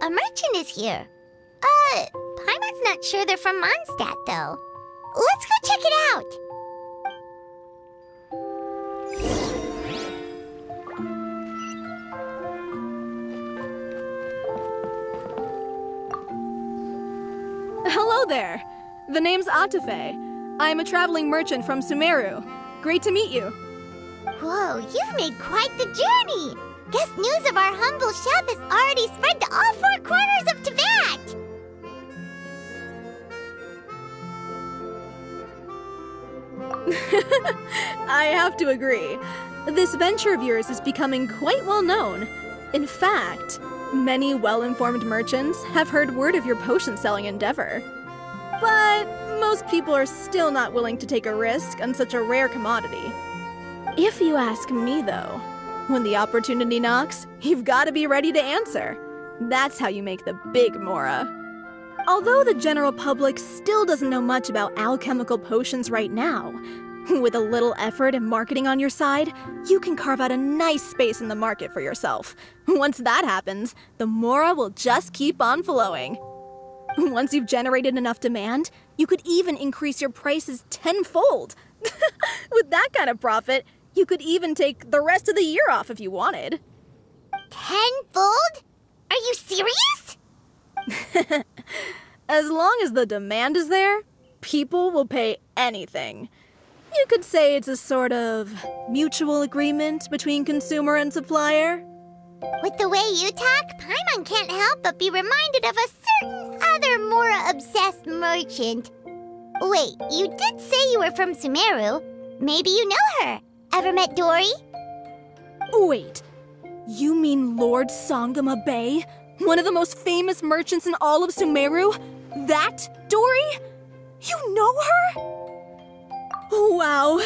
a merchant is here. Paimon's not sure they're from Mondstadt, though. Let's go check it out. Hello there. The name's Atafe. I'm a traveling merchant from Sumeru. Great to meet you. Whoa, you've made quite the journey. Guess news of our humble chef has already spread to all four corners of Tibet. I have to agree. This venture of yours is becoming quite well known. In fact, many well-informed merchants have heard word of your potion-selling endeavor. But most people are still not willing to take a risk on such a rare commodity. If you ask me, though, when the opportunity knocks, you've got to be ready to answer. That's how you make the big Mora. Although the general public still doesn't know much about alchemical potions right now, with a little effort and marketing on your side, you can carve out a nice space in the market for yourself. Once that happens, the Mora will just keep on flowing. Once you've generated enough demand, you could even increase your prices tenfold. With that kind of profit, you could even take the rest of the year off if you wanted. Tenfold? Are you serious? As long as the demand is there, people will pay anything. You could say it's a sort of mutual agreement between consumer and supplier. With the way you talk, Paimon can't help but be reminded of a certain other Mora-obsessed merchant. Wait, you did say you were from Sumeru. Maybe you know her. Ever met Dory? Wait, you mean Lord Sangama Bay? One of the most famous merchants in all of Sumeru? That Dory? You know her? Wow.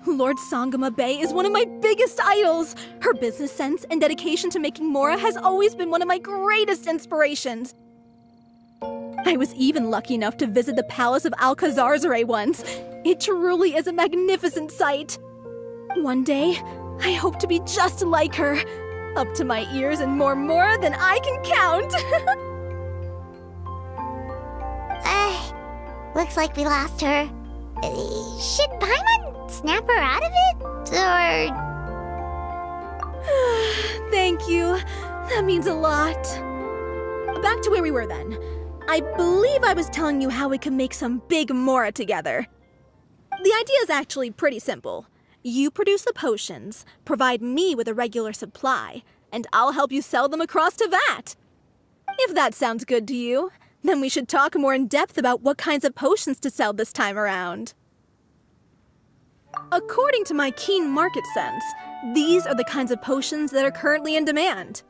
Lord Sangama Bay is one of my biggest idols. Her business sense and dedication to making Mora has always been one of my greatest inspirations. I was even lucky enough to visit the Palace of Alcazarzare once. It truly is a magnificent sight. One day, I hope to be just like her. Up to my ears in more Mora than I can count. Looks like we lost her. Should Paimon snap her out of it? Or... Thank you. That means a lot. Back to where we were then. I believe I was telling you how we could make some big Mora together. The idea is actually pretty simple. You produce the potions, provide me with a regular supply, and I'll help you sell them across Tibet. If that sounds good to you, then we should talk more in depth about what kinds of potions to sell this time around. According to my keen market sense, these are the kinds of potions that are currently in demand.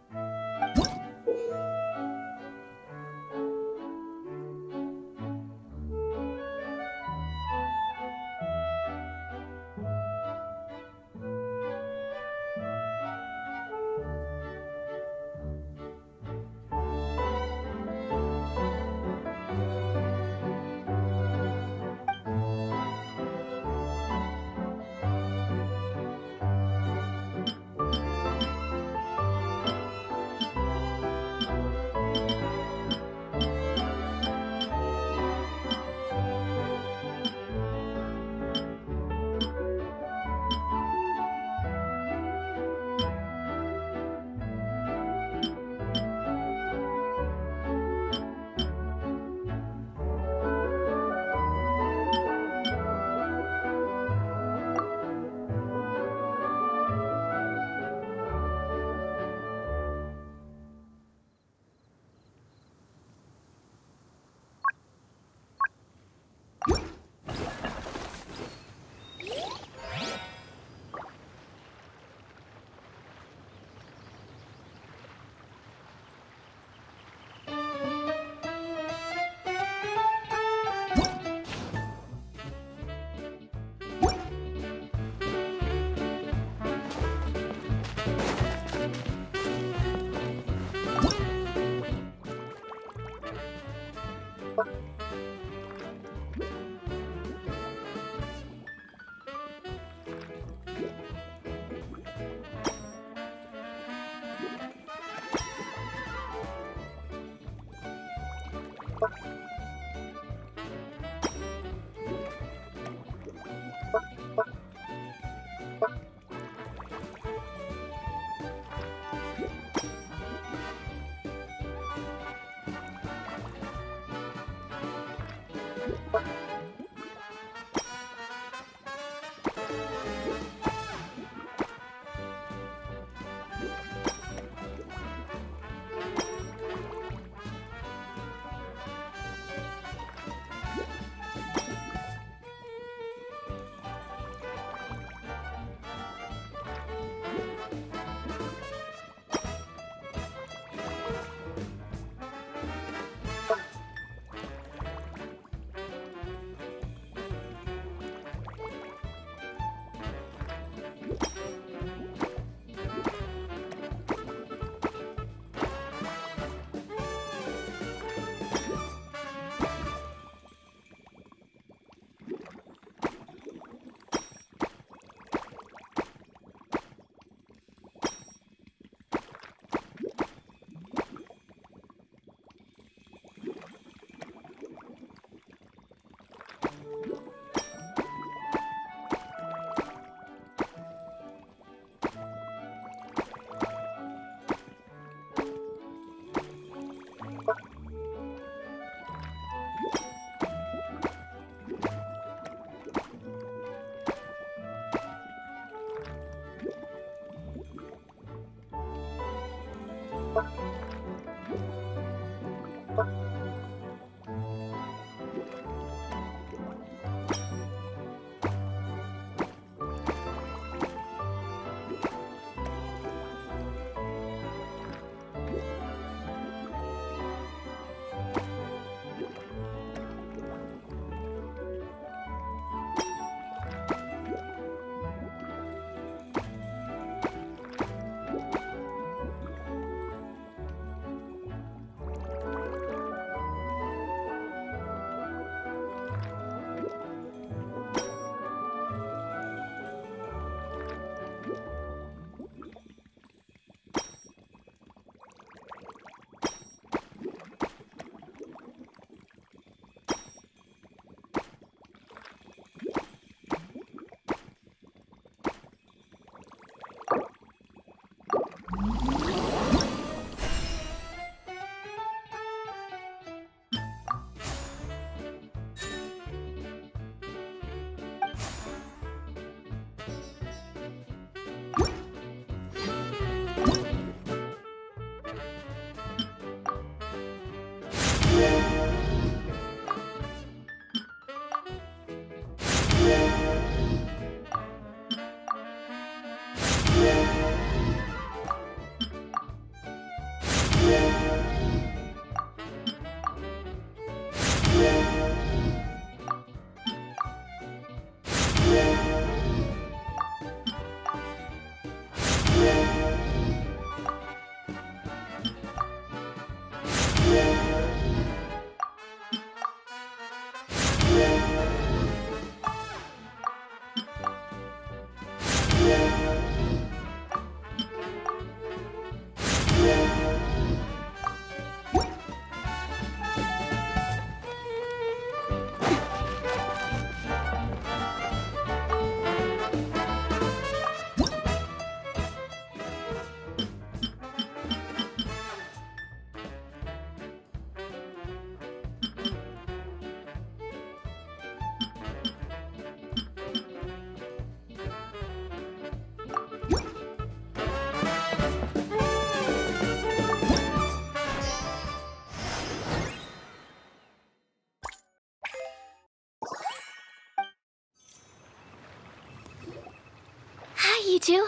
You two?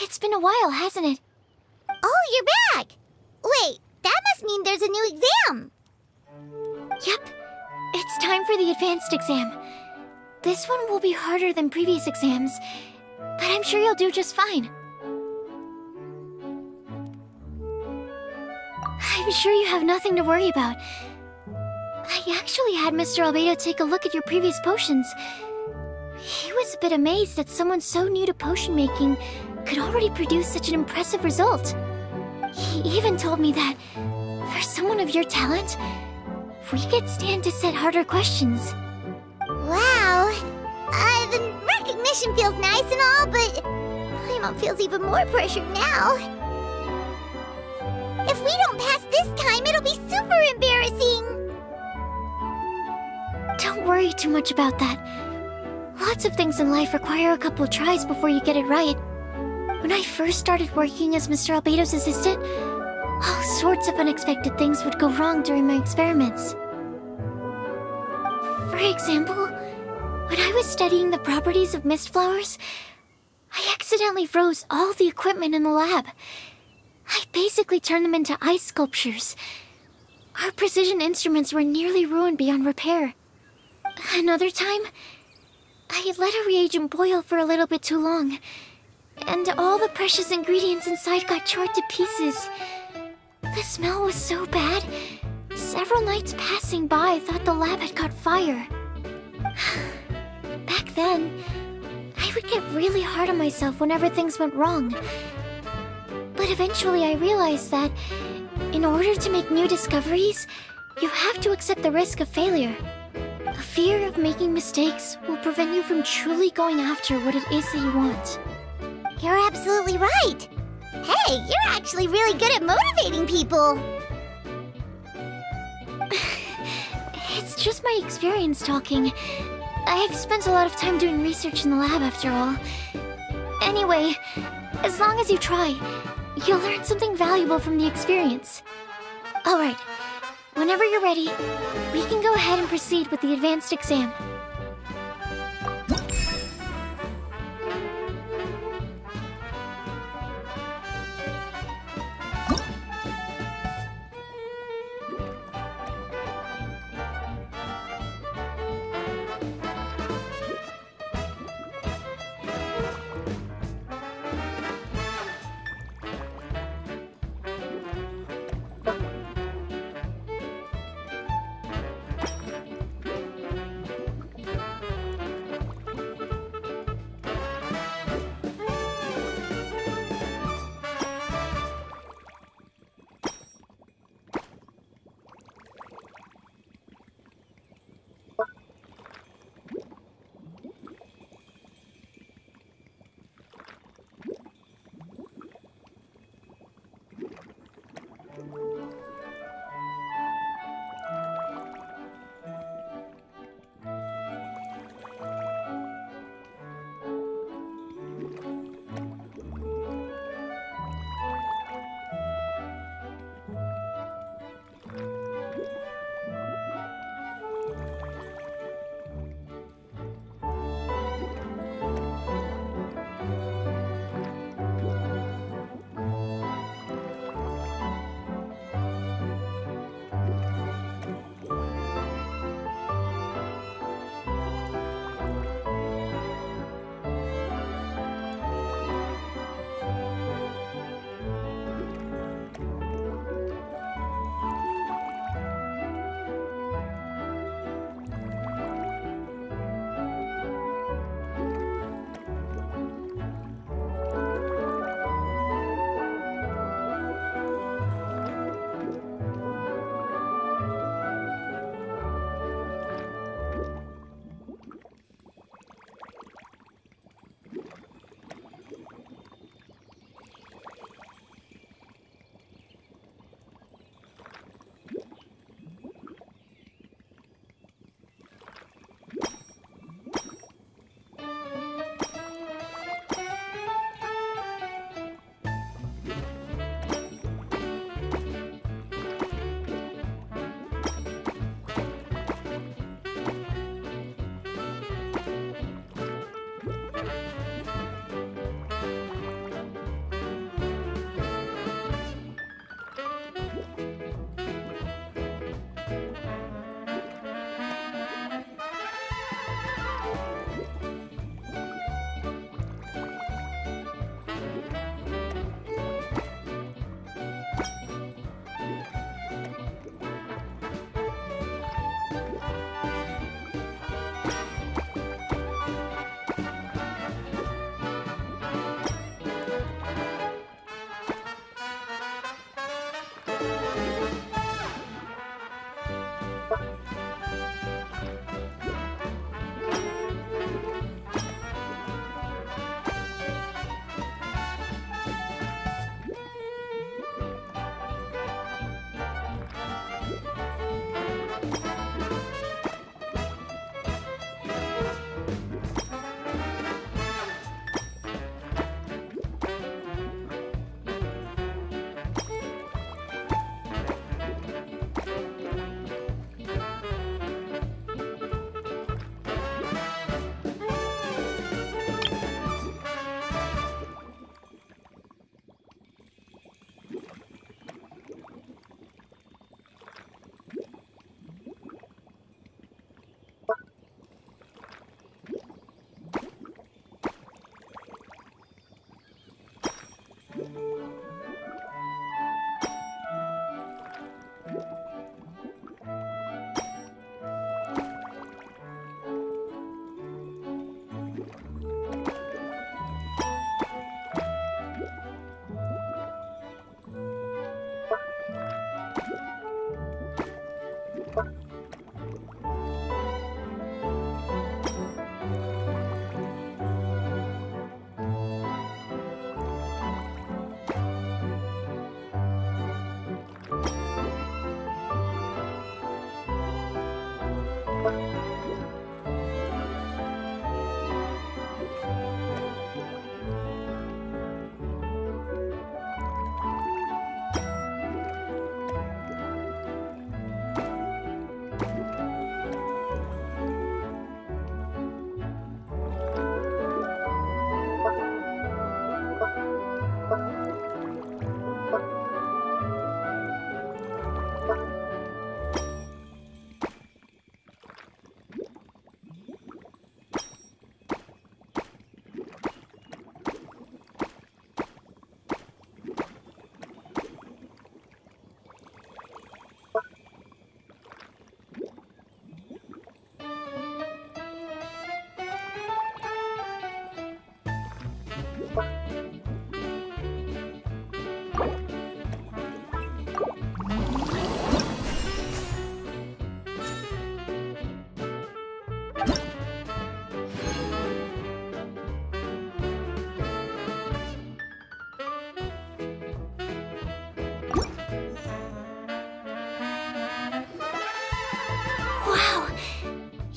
It's been a while, hasn't it? Oh, you're back! Wait, that must mean there's a new exam! Yep. It's time for the advanced exam. This one will be harder than previous exams, but I'm sure you'll do just fine. I'm sure you have nothing to worry about. I actually had Mr. Albedo take a look at your previous potions. He was a bit amazed that someone so new to potion making could already produce such an impressive result. He even told me that, for someone of your talent, we could stand to set harder questions. Wow! The recognition feels nice and all, but Paimon feels even more pressured now. If we don't pass this time, it'll be super embarrassing! Don't worry too much about that. Lots of things in life require a couple tries before you get it right. When I first started working as Mr. Albedo's assistant, all sorts of unexpected things would go wrong during my experiments. For example, when I was studying the properties of mist flowers, I accidentally froze all the equipment in the lab. I basically turned them into ice sculptures. Our precision instruments were nearly ruined beyond repair. Another time, I let a reagent boil for a little bit too long, and all the precious ingredients inside got charred to pieces. The smell was so bad, several nights passing by thought the lab had caught fire. Back then, I would get really hard on myself whenever things went wrong. But eventually I realized that in order to make new discoveries, you have to accept the risk of failure. A fear of making mistakes will prevent you from truly going after what it is that you want. You're absolutely right. Hey, you're actually really good at motivating people. It's just my experience talking. I've spent a lot of time doing research in the lab after all. Anyway, as long as you try, you'll learn something valuable from the experience. Alright, whenever you're ready, we can go ahead and proceed with the advanced exam.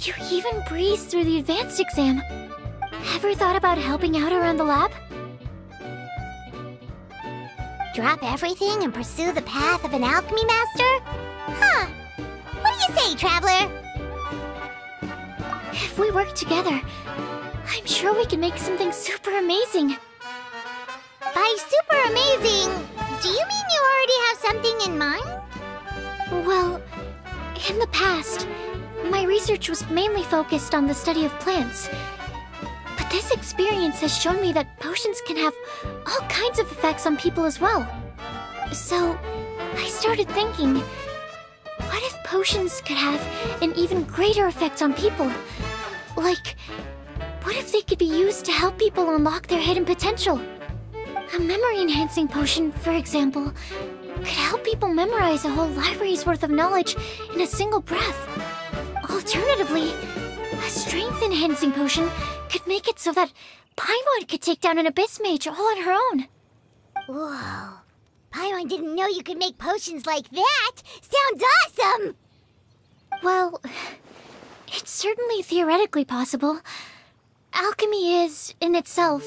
You even breezed through the advanced exam. Ever thought about helping out around the lab? Drop everything and pursue the path of an alchemy master? Huh. What do you say, Traveler? If we work together, I'm sure we can make something super amazing. By super amazing, do you mean you already have something in mind? Well, in the past, my research was mainly focused on the study of plants. But this experience has shown me that potions can have all kinds of effects on people as well. So, I started thinking, what if potions could have an even greater effect on people? Like, what if they could be used to help people unlock their hidden potential? A memory-enhancing potion, for example, could help people memorize a whole library's worth of knowledge in a single breath. Alternatively, a strength-enhancing potion could make it so that Paimon could take down an Abyss Mage all on her own. Whoa. Paimon didn't know you could make potions like that! Sounds awesome! Well, it's certainly theoretically possible. Alchemy is, in itself,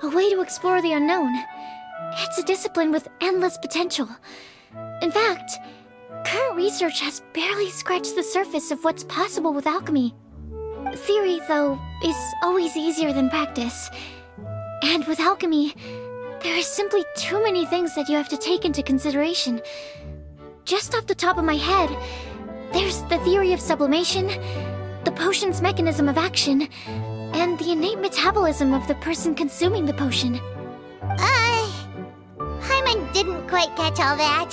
a way to explore the unknown. It's a discipline with endless potential. In fact, current research has barely scratched the surface of what's possible with alchemy. Theory, though, is always easier than practice. And with alchemy, there are simply too many things that you have to take into consideration. Just off the top of my head, there's the theory of sublimation, the potion's mechanism of action, and the innate metabolism of the person consuming the potion. Paimon didn't quite catch all that.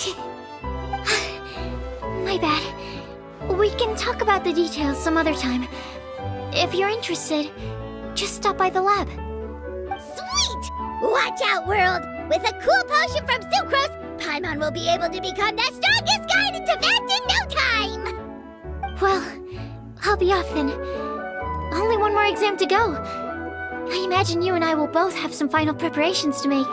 My bad. We can talk about the details some other time. If you're interested, just stop by the lab. Sweet! Watch out, world! With a cool potion from Sucrose, Paimon will be able to become the strongest guide in Tibet in no time! Well, I'll be off then. Only one more exam to go. I imagine you and I will both have some final preparations to make.